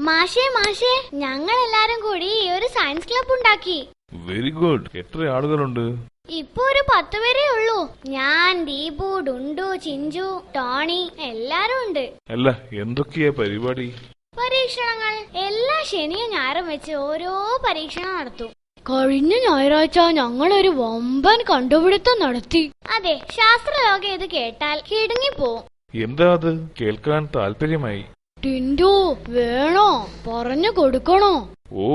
മാഷേ മാഷേ, ഞങ്ങൾ എല്ലാരും കൂടി ഒരു സയൻസ് ക്ലബ് ഉണ്ടാക്കി. Very good. എത്ര ആളുകളുണ്ട്? ഇപ്പൊ ഒരു 10 പേരേ ഉള്ളൂ. ഞാൻ, ദീപു, ഡുണ്ടു, ചിഞ്ചു, ടോണി എല്ലാരും ഉണ്ട്. അല്ല, എന്തൊക്കെയാ പരിപാടി? പരീക്ഷണങ്ങൾ. എല്ലാ ശനിയും ഞായറും വെച്ച് ഓരോ പരീക്ഷണം നടത്തും. കഴിഞ്ഞ ഞായറാഴ്ച ഞങ്ങളൊരു വമ്പൻ കണ്ടുപിടുത്തം നടത്തി. അതെ, ശാസ്ത്രലോകം ഇത് കേട്ടാൽ കിടുങ്ങിപ്പോവും. എന്താ അത്? കേൾക്കാൻ താല്പര്യമായി. ടിൻഡു, വേണോ? പറഞ്ഞു കൊടുക്കണോ? ഓ,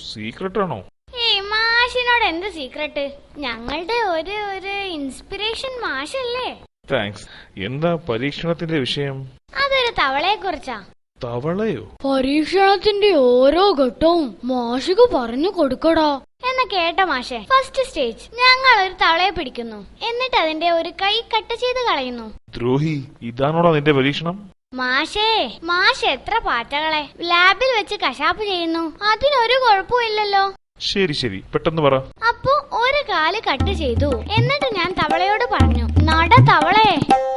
സീക്രട്ട് ആണോ? ഏയ്, മാഷിനോട് എന്ത് സീക്രട്ട്? ഞങ്ങളുടെ ഒരു ഇൻസ്പിറേഷൻ മാഷല്ലേ. താങ്ക്സ്. എന്താ പരീക്ഷണത്തിന്റെ വിഷയം? അതൊരു തവളയെ കുറിച്ചാ. തവളയോ? പരീക്ഷണത്തിന്റെ ഓരോ ഘട്ടവും മാഷിക്ക് പറഞ്ഞു കൊടുക്കടാ. എന്ന് കേട്ട മാഷെ, ഫസ്റ്റ് സ്റ്റേജ് ഞങ്ങൾ ഒരു തവളയെ പിടിക്കുന്നു, എന്നിട്ട് അതിന്റെ ഒരു കൈ കട്ട് ചെയ്ത് കളയുന്നു. ദ്രോഹി, ഇതാണോടാ നിന്റെ പരീക്ഷണം? മാഷ് എത്ര പാറ്റകളെ ലാബിൽ വെച്ച് കശാപ്പ് ചെയ്യുന്നു, അതിനൊരു കുഴപ്പമില്ലല്ലോ. ശരി ശരി, പെട്ടെന്ന് പറ. അപ്പൊ ഒരു കാല് കട്ട് ചെയ്തു. എന്നിട്ട് ഞാൻ തവളയോട് പറഞ്ഞു, നട തവളേ.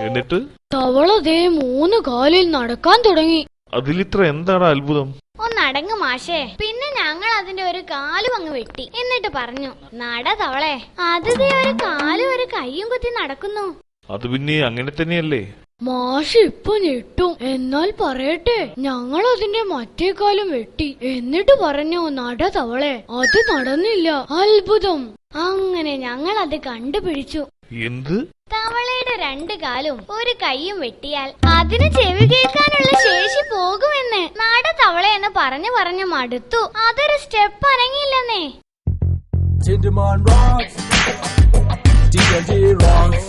എന്നിട്ട് തവള ദേ 3 കാലിൽ നടക്കാൻ തുടങ്ങി. അതിലിത്ര എന്താണ് അത്ഭുതം? ഒന്നടങ്ങ് മാഷേ. പിന്നെ ഞങ്ങൾ അതിന്റെ ഒരു കാലും അങ്ങ് വെട്ടി. എന്നിട്ട് പറഞ്ഞു, നട തവളേ. അത് ദേ ഒരു കാലും ഒരു കൈയും കുത്തി നടക്കുന്നു. അത് പിന്നെ അങ്ങനെ തന്നെയല്ലേ? മാഷ് ഇപ്പൊ ഞെട്ടും. എന്നാൽ പറയട്ടെ, ഞങ്ങൾ അതിന്റെ മറ്റേ കാലും വെട്ടി. എന്നിട്ട് പറഞ്ഞു, നട തവളെ. അത് നടന്നില്ല. അത്ഭുതം. അങ്ങനെ ഞങ്ങൾ അത് കണ്ടുപിടിച്ചു. എന്ത്? തവളയുടെ 2 കാലും ഒരു കൈയും വെട്ടിയാൽ അതിന് ചെവി കേൾക്കാനുള്ള ശേഷി പോകുമെന്ന്. നട തവളയെന്ന് പറഞ്ഞു മടുത്തു. അതൊരു step അനങ്ങിയില്ലെന്നേ. Tinderman rocks, D&D rocks.